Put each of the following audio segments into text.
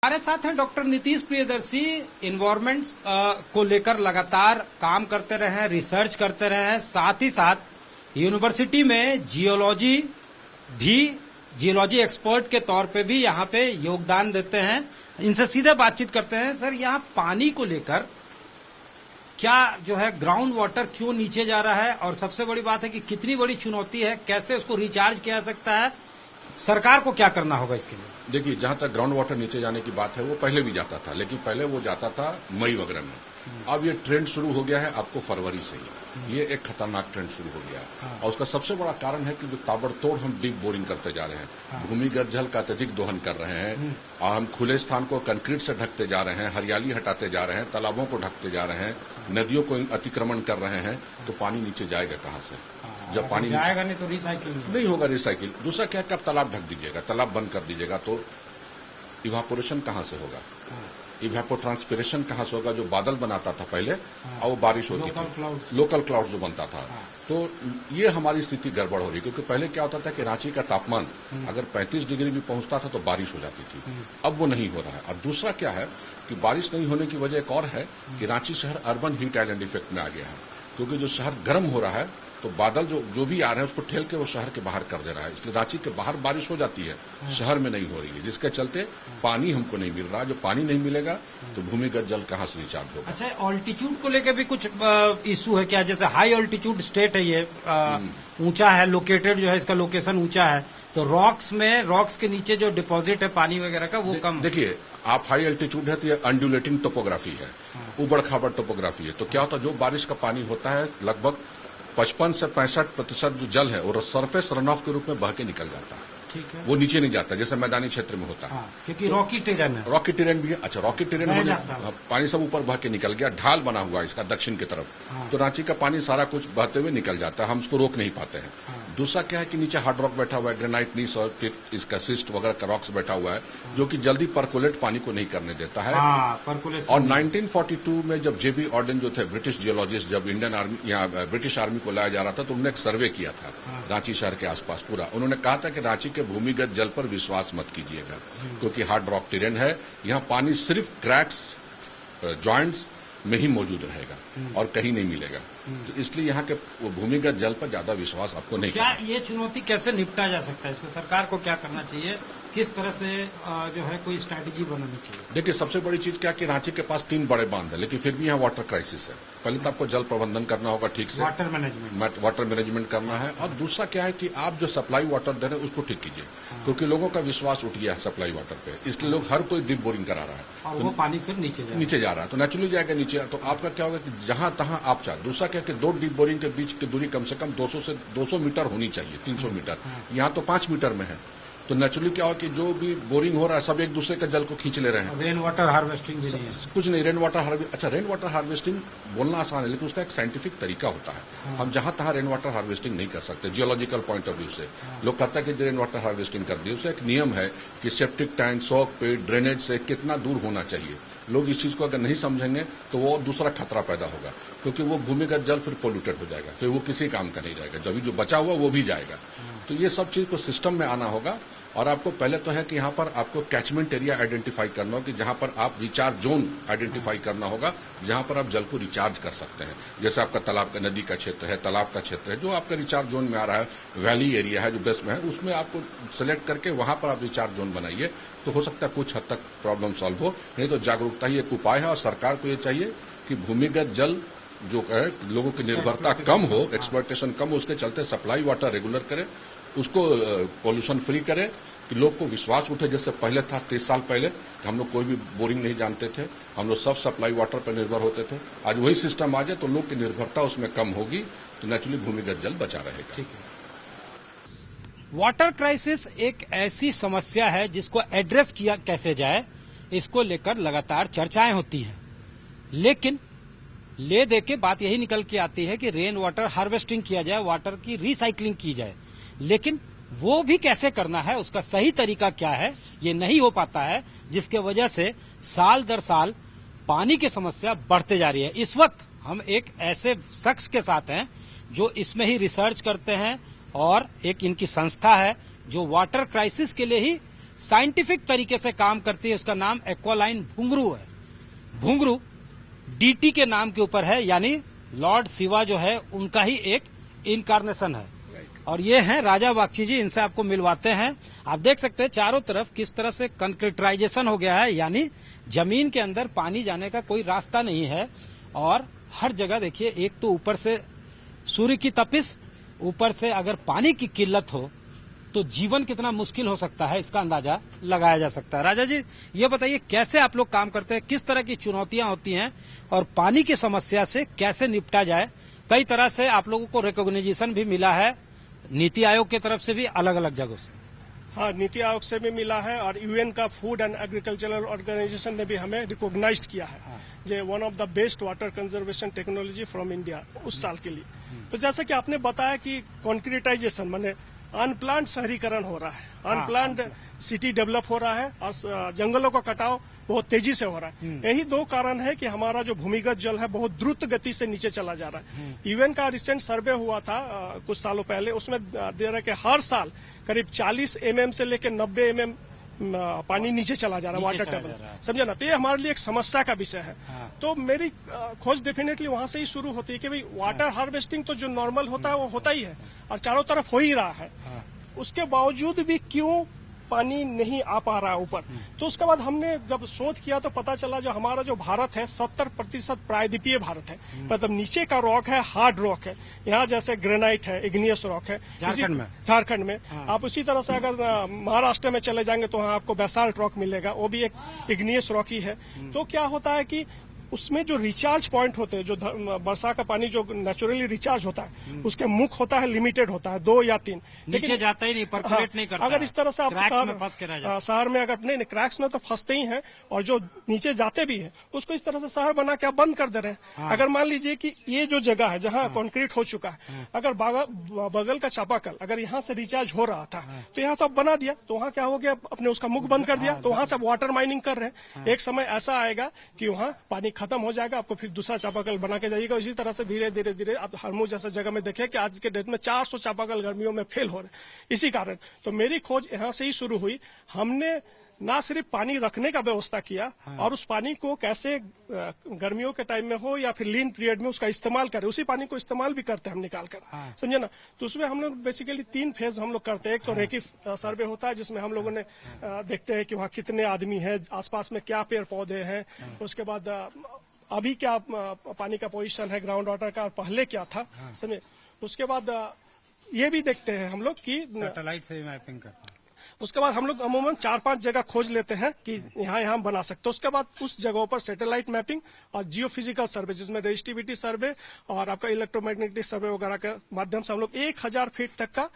हमारे साथ हैं डॉक्टर नीतीश प्रियदर्शी। इन्वायरमेंट को लेकर लगातार काम करते रहे हैं, रिसर्च करते रहे हैं, साथ ही साथ यूनिवर्सिटी में जियोलॉजी एक्सपर्ट के तौर पे भी यहाँ पे योगदान देते हैं। इनसे सीधे बातचीत करते हैं। सर, यहाँ पानी को लेकर क्या जो है ग्राउंड वाटर क्यों नीचे जा रहा है, और सबसे बड़ी बात है कि कितनी बड़ी चुनौती है, कैसे उसको रिचार्ज किया जा सकता है, सरकार को क्या करना होगा इसके लिए? देखिए, जहां तक ग्राउंड वाटर नीचे जाने की बात है वो पहले भी जाता था, लेकिन पहले वो जाता था मई वगैरह में। अब ये ट्रेंड शुरू हो गया है आपको फरवरी से ही। ये एक खतरनाक ट्रेंड शुरू हो गया है और उसका सबसे बड़ा कारण है कि जो ताबड़तोड़ हम डीप बोरिंग करते जा रहे हैं, भूमिगत जल का अत्यधिक दोहन कर रहे हैं और हम खुले स्थान को कंक्रीट से ढकते जा रहे हैं, हरियाली हटाते जा रहे हैं, तालाबों को ढकते जा रहे हैं, नदियों को अतिक्रमण कर रहे हैं, तो पानी नीचे जाएगा कहां से? जब पानी जाएगा नहीं तो रिसाइकिल नहीं होगा। रिसाइकिल दूसरा क्या है कि आप तालाब ढक दीजिएगा, तालाब बंद कर दीजिएगा तो इवापोरेशन कहां से होगा? इवेपोट्रांसपिरेशन कहां से होगा? जो बादल बनाता था पहले और वो बारिश होती थी, लोकल क्लाउड जो बनता था। तो ये हमारी स्थिति गड़बड़ हो रही है, क्योंकि पहले क्या होता था कि रांची का तापमान अगर 35 डिग्री भी पहुंचता था तो बारिश हो जाती थी। अब वो नहीं हो रहा है। और दूसरा क्या है कि बारिश नहीं होने की वजह एक और है कि रांची शहर अर्बन हीट आइलैंड इफेक्ट में आ गया है, क्योंकि जो शहर गर्म हो रहा है तो बादल जो भी आ रहे हैं उसको ठेल के वो शहर के बाहर कर दे रहा है, इसलिए रांची के बाहर बारिश हो जाती है, शहर में नहीं हो रही है, जिसके चलते पानी हमको नहीं मिल रहा। जो पानी नहीं मिलेगा तो भूमिगत जल कहां से रिचार्ज होगा? अच्छा, ऑल्टीट्यूड को लेकर भी कुछ इशू है क्या? जैसे हाई ऑल्टीट्यूड स्टेट है ये, ऊंचा है, लोकेटेड जो है इसका लोकेशन ऊंचा है, तो रॉक्स के नीचे जो डिपॉजिट है पानी वगैरह का वो कम। देखिए, आप हाई अल्टीट्यूड है तो ये अंडुलेटिंग टोपोग्राफी है, उबड़ खाबड़ टोपोग्राफी है। तो क्या होता है, जो बारिश का पानी होता है लगभग 55 से 65% जो जल है वो सरफेस रन ऑफ के रूप में बह के निकल जाता है। ठीक है, वो नीचे नहीं जाता जैसे मैदानी क्षेत्र में होता है। क्योंकि तो रॉकी टेरेन है। रॉकी टेरेन भी है। अच्छा, रॉकी टेरेन होने पानी सब ऊपर बह के निकल गया, ढाल बना हुआ है इसका दक्षिण की तरफ, तो रांची का पानी सारा कुछ बहते हुए निकल जाता है, हम उसको रोक नहीं पाते हैं। दूसरा क्या है कि नीचे हार्ड रॉक बैठा हुआ है, ग्रेनाइट नीस और इसका सिस्ट वगैरह का रॉक्स बैठा हुआ है, जो कि जल्दी परकोलेट पानी को नहीं करने देता है। और 1942 में जब जेबी ऑर्डन जो थे ब्रिटिश जियोलॉजिस्ट, जब इंडियन आर्मी या ब्रिटिश आर्मी को लाया जा रहा था तो उन्होंने एक सर्वे किया था रांची शहर के आसपास पूरा। उन्होंने कहा था कि रांची के भूमिगत जल पर विश्वास मत कीजिएगा, क्योंकि हार्ड रॉक टेरेन है, यहाँ पानी सिर्फ क्रैक्स जॉइंट्स में ही मौजूद रहेगा और कहीं नहीं मिलेगा। तो इसलिए यहाँ के भूमिगत जल पर ज्यादा विश्वास आपको नहीं। क्या ये चुनौती कैसे निपटा जा सकता है? इसको सरकार को क्या करना चाहिए? किस तरह से जो है कोई स्ट्रैटेजी बनानी चाहिए? देखिए, सबसे बड़ी चीज क्या कि रांची के पास 3 बड़े बांध है, लेकिन फिर भी यहाँ वाटर क्राइसिस है। पहले तो आपको जल प्रबंधन करना होगा ठीक से, वाटर मैनेजमेंट करना है, और दूसरा क्या है कि आप जो सप्लाई वाटर दे रहे हैं उसको ठीक कीजिए, क्योंकि लोगों का विश्वास उठ गया है सप्लाई वाटर पे, इसलिए लोग हर कोई डीप बोरिंग करा रहा है और वो पानी फिर नीचे जा रहा है, तो नेचुरली जाएगा नीचे। तो आपका क्या होगा कि जहां तहां आप चाहे। दूसरा क्या कि 2 डीप बोरिंग के बीच की दूरी कम से कम 200 मीटर होनी चाहिए, 300 मीटर, यहाँ तो 5 मीटर में है। तो नेचुरली क्या हो कि जो भी बोरिंग हो रहा है सब एक दूसरे के जल को खींच ले रहे हैं। रेन वाटर हार्वेस्टिंग भी नहीं है, कुछ नहीं। रेन वाटर हार्वेस्टिंग बोलना आसान है, लेकिन उसका एक साइंटिफिक तरीका होता है। हम जहां तहां रेन वाटर हार्वेस्टिंग नहीं कर सकते जियोलॉजिकल पॉइंट ऑफ व्यू से। लोग कहते हैं कि रेन वाटर हार्वेस्टिंग कर दी, उसका एक नियम है कि सेप्टिक टैंक, सॉक पिट, ड्रेनेज से कितना दूर होना चाहिए। लोग इस चीज को अगर नहीं समझेंगे तो वो दूसरा खतरा पैदा होगा, क्योंकि वो भूमिगत जल फिर पोल्यूटेड हो जाएगा, फिर वो किसी काम का नहीं रहेगा, जब जो बचा हुआ वो भी जाएगा। तो ये सब चीज को सिस्टम में आना होगा। और आपको पहले तो है कि यहाँ पर आपको कैचमेंट एरिया आइडेंटिफाई करना होगा, कि जहां पर आप रिचार्ज जोन आइडेंटिफाई करना होगा, जहां पर आप जल को रिचार्ज कर सकते हैं। जैसे आपका तालाब का, नदी का क्षेत्र है, तालाब का क्षेत्र है, जो आपका रिचार्ज जोन में आ रहा है, वैली एरिया है जो बेस्ट में है, उसमें आपको सेलेक्ट करके वहां पर आप रिचार्ज जोन बनाइए, तो हो सकता है कुछ हद तक प्रॉब्लम सॉल्व हो। नहीं तो जागरूकता ही एक उपाय है, और सरकार को ये चाहिए कि भूमिगत जल जो है लोगों की निर्भरता कम हो, एक्सप्लॉयटेशन कम हो, उसके चलते सप्लाई वाटर रेगुलर करे, उसको पॉल्यूशन फ्री करे, कि लोग को विश्वास उठे। जैसे पहले था 30 साल पहले कि हम लोग कोई भी बोरिंग नहीं जानते थे, हम लोग सब सप्लाई वाटर पर निर्भर होते थे। आज वही सिस्टम आ जाए तो लोग की निर्भरता उसमें कम होगी, तो नेचुरली भूमिगत जल बचा रहेगा। ठीक है। वाटर क्राइसिस एक ऐसी समस्या है जिसको एड्रेस किया कैसे जाए, इसको लेकर लगातार चर्चाएं होती हैं, लेकिन ले दे के बात यही निकल के आती है कि रेन वाटर हार्वेस्टिंग किया जाए, वाटर की रिसाइकलिंग की जाए, लेकिन वो भी कैसे करना है, उसका सही तरीका क्या है, ये नहीं हो पाता है, जिसके वजह से साल दर साल पानी की समस्या बढ़ते जा रही है। इस वक्त हम एक ऐसे शख्स के साथ हैं जो इसमें ही रिसर्च करते हैं, और एक इनकी संस्था है जो वाटर क्राइसिस के लिए ही साइंटिफिक तरीके से काम करती है। उसका नाम एक्वालाइन भुंगरू है। भुंगरू डीटी के नाम के ऊपर है, यानी लॉर्ड शिवा जो है उनका ही एक इनकारनेशन है। और ये हैं राजा बागची जी, इनसे आपको मिलवाते हैं। आप देख सकते हैं चारों तरफ किस तरह से कंक्रीटाइजेशन हो गया है, यानी जमीन के अंदर पानी जाने का कोई रास्ता नहीं है। और हर जगह देखिए, एक तो ऊपर से सूर्य की तपिश, ऊपर से अगर पानी की किल्लत हो तो जीवन कितना मुश्किल हो सकता है, इसका अंदाजा लगाया जा सकता है। राजा जी, ये बताइए कैसे आप लोग काम करते हैं, किस तरह की चुनौतियां होती हैं और पानी की समस्या से कैसे निपटा जाए। कई तरह से आप लोगों को रिकॉग्निशन भी मिला है, नीति आयोग की तरफ से भी, अलग अलग जगहों से। हाँ, नीति आयोग से भी मिला है और यूएन का फूड एंड एग्रीकल्चरल ऑर्गेनाइजेशन ने भी हमें रिकॉग्नाइज्ड किया है जे one of the best water conservation technology from India उस साल के लिए। तो जैसा कि आपने बताया कि कॉन्क्रीटाइजेशन माने अनप्लान्ड शहरीकरण हो रहा है, अनप्लान्ड सिटी डेवलप हो रहा है और जंगलों का कटाव बहुत तेजी से हो रहा है। यही दो कारण है कि हमारा जो भूमिगत जल है बहुत द्रुत गति से नीचे चला जा रहा है। यूएन का रिसेंट सर्वे हुआ था कुछ सालों पहले, उसमें दे रहा है कि हर साल करीब 40 mm से लेकर 90 mm पानी नीचे चला जा रहा है, वाटर टेबल, समझे ना। तो ये हमारे लिए एक समस्या का विषय है। तो मेरी खोज डेफिनेटली वहां से ही शुरू होती है कि भाई वाटर हार्वेस्टिंग तो जो नॉर्मल होता है वो होता ही है और चारों तरफ हो ही रहा है, उसके बावजूद भी क्यों पानी नहीं आ पा रहा है ऊपर। तो उसके बाद हमने जब शोध किया तो पता चला जो हमारा जो भारत है 70% प्रायद्वीपीय भारत है, मतलब नीचे का रॉक है, हार्ड रॉक है। यहाँ जैसे ग्रेनाइट है, इग्नियस रॉक है झारखंड में। आप उसी तरह से अगर महाराष्ट्र में चले जाएंगे तो वहाँ आपको बेसाल्ट रॉक मिलेगा, वो भी एक इग्नियस रॉक ही है। तो क्या होता है कि उसमें जो रिचार्ज पॉइंट होते हैं, जो वर्षा का पानी जो नेचुरली रिचार्ज होता है, उसके मुख होता है, लिमिटेड होता है, 2 या 3, लेकिन जाता ही नहीं, परफेक्ट नहीं करता। अगर इस तरह से आप शहर में अगर नहीं क्रैक्स में तो फंसते ही हैं, और जो नीचे जाते भी हैं उसको इस तरह से शहर बना के आप बंद कर दे रहे हैं। अगर मान लीजिए कि ये जो जगह है जहाँ कॉन्क्रीट हो चुका है, अगर बगल का चापाकल अगर यहाँ से रिचार्ज हो रहा था तो यहाँ तो आप बना दिया, तो वहाँ क्या हो गया, अपने उसका मुख बंद कर दिया, तो वहाँ से वाटर माइनिंग कर रहे हैं। एक समय ऐसा आएगा कि वहाँ पानी खत्म हो जाएगा, आपको फिर दूसरा चापाकल बना के जाइएगा। इसी तरह से धीरे धीरे धीरे आप हरमू जैसा जगह में देखें कि आज के डेट में 400 चापाकल गर्मियों में फेल हो रहे हैं इसी कारण। तो मेरी खोज यहाँ से ही शुरू हुई। हमने ना सिर्फ पानी रखने का व्यवस्था किया और उस पानी को कैसे गर्मियों के टाइम में हो या फिर लीन पीरियड में उसका इस्तेमाल करें, उसी पानी को इस्तेमाल भी करते हैं हम निकाल कर, समझे ना। तो उसमें हम लोग बेसिकली 3 फेज हम लोग करते हैं। एक तो रेकी सर्वे होता है जिसमें हम लोगों ने देखते हैं कि वहाँ कितने आदमी है, आसपास में क्या पेड़ पौधे हैं, उसके बाद अभी क्या पानी का पोजीशन है ग्राउंड वाटर का, पहले क्या था, समझे। उसके बाद ये भी देखते हैं हम लोग कि सैटेलाइट से मैपिंग करते हैं। उसके बाद हम लोग अमूमन 4-5 जगह खोज लेते हैं कि यहाँ बना सकते हैं। उसके बाद उस जगहों पर सैटेलाइट मैपिंग और जियो फिजिकल सर्वे, जिसमें रेजिस्टिविटी सर्वे और आपका इलेक्ट्रोमैग्नेटिक सर्वे वगैरह के माध्यम से हम लोग 1000 फीट तक का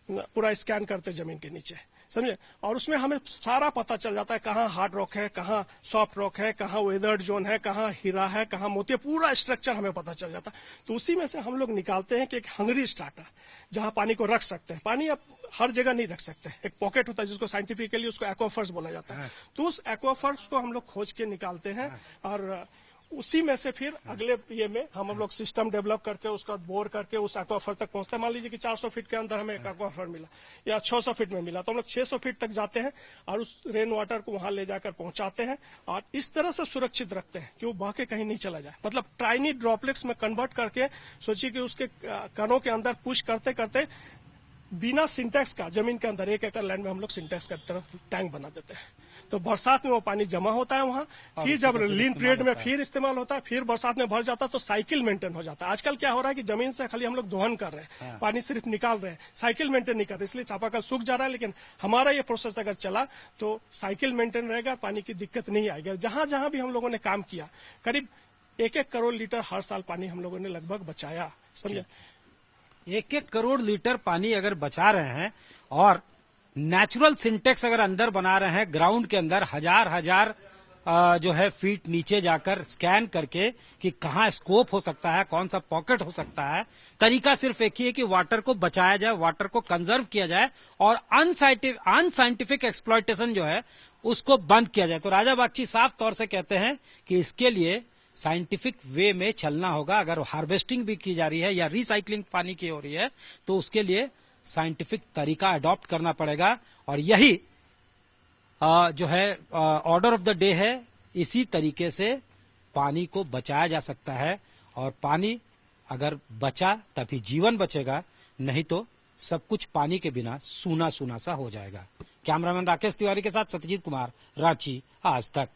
पूरा स्कैन करते जमीन के नीचे, समझे। और उसमें हमें सारा पता चल जाता है कहाँ हार्ड रॉक है, कहाँ सॉफ्ट रॉक है, कहाँ वेदर्ड जोन है, कहाँ हीरा है, कहाँ मोती है, पूरा स्ट्रक्चर हमें पता चल जाता है। तो उसी में से हम लोग निकालते हैं कि एक हंगरी स्ट्राटा जहाँ पानी को रख सकते हैं। पानी आप हर जगह नहीं रख सकते, एक पॉकेट होता है जिसको साइंटिफिकली उसको एक्वाफर्स बोला जाता है। तो उस एक्वाफर्स को हम लोग खोज के निकालते हैं और उसी में से फिर अगले ये में हम लोग सिस्टम डेवलप करके उसका बोर करके उस एक्वाफर तक पहुंचते हैं। मान लीजिए कि 400 फीट के अंदर हमें एक एक्वाफर मिला या 600 फीट में मिला, तो हम लोग 600 फीट तक जाते हैं और उस रेन वाटर को वहां ले जाकर पहुंचाते हैं और इस तरह से सुरक्षित रखते हैं कि वो बह के कहीं नहीं चला जाए। मतलब टाइनी ड्रॉपलेट्स में कन्वर्ट करके सोचिए कि उसके कणों के अंदर पुश करते करते बिना सिंटेक्स का जमीन के अंदर 1 एकड़ लैंड में हम लोग सिंटेक्स की तरफ टैंक बना देते हैं। तो बरसात में वो पानी जमा होता है वहां, फिर जब लीन पीरियड में फिर इस्तेमाल होता है, फिर बरसात में भर जाता है, तो साइकिल मेंटेन हो जाता है। आजकल क्या हो रहा है कि जमीन से खाली हम लोग दोहन कर रहे हैं, पानी सिर्फ निकाल रहे हैं, साइकिल मेंटेन नहीं कर रहे, इसलिए चापाकल सूख जा रहा है। लेकिन हमारा ये प्रोसेस अगर चला तो साइकिल मेंटेन रहेगा, पानी की दिक्कत नहीं आएगी। जहां जहां भी हम लोगों ने काम किया करीब 1-1 करोड़ लीटर हर साल पानी हम लोगों ने लगभग बचाया, समझे। 1-1 करोड़ लीटर पानी अगर बचा रहे हैं और नेचुरल सिंटेक्स अगर अंदर बना रहे हैं, ग्राउंड के अंदर हजार जो है फीट नीचे जाकर स्कैन करके कि कहाँ स्कोप हो सकता है, कौन सा पॉकेट हो सकता है। तरीका सिर्फ एक ही है कि वाटर को बचाया जाए, वाटर को कंजर्व किया जाए और अनसाइंटिफिक एक्सप्लॉयटेशन जो है उसको बंद किया जाए। तो राजा बागची साफ तौर से कहते हैं कि इसके लिए साइंटिफिक वे में चलना होगा। अगर हार्वेस्टिंग भी की जा रही है या रिसाइकलिंग पानी की हो रही है तो उसके लिए साइंटिफिक तरीका अडॉप्ट करना पड़ेगा और यही जो है ऑर्डर ऑफ द डे है, इसी तरीके से पानी को बचाया जा सकता है। और पानी अगर बचा तभी जीवन बचेगा, नहीं तो सब कुछ पानी के बिना सूना सूना सा हो जाएगा। कैमरामैन राकेश तिवारी के साथ सत्यजीत कुमार, रांची, आज तक।